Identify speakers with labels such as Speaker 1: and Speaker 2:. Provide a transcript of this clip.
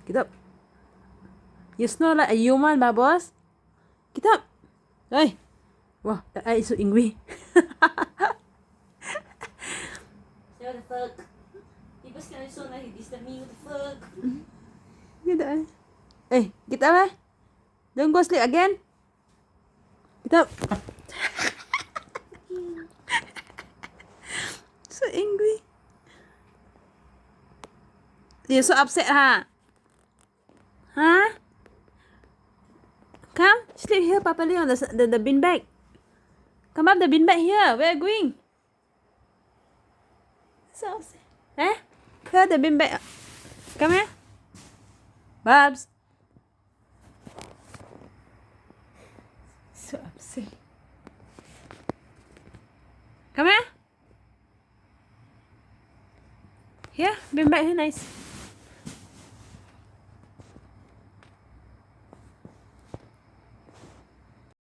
Speaker 1: Get up. You snore like a human, Babos. Get up. Hey. Wow, the eye is so angry.
Speaker 2: What the fuck? He was kind of so nice. He disturbed me. What the fuck?
Speaker 1: Get the eye. Hey, get up, eh? Don't go sleep again. Get up. So angry. You're so upset, huh? Huh? Come, sleep here properly on the bin bag. Come up the bin bag here. Where are you going? So upset. Eh? Here the bin bag. Come here. Babs. So upset. Come here. Here, bin bag here, nice.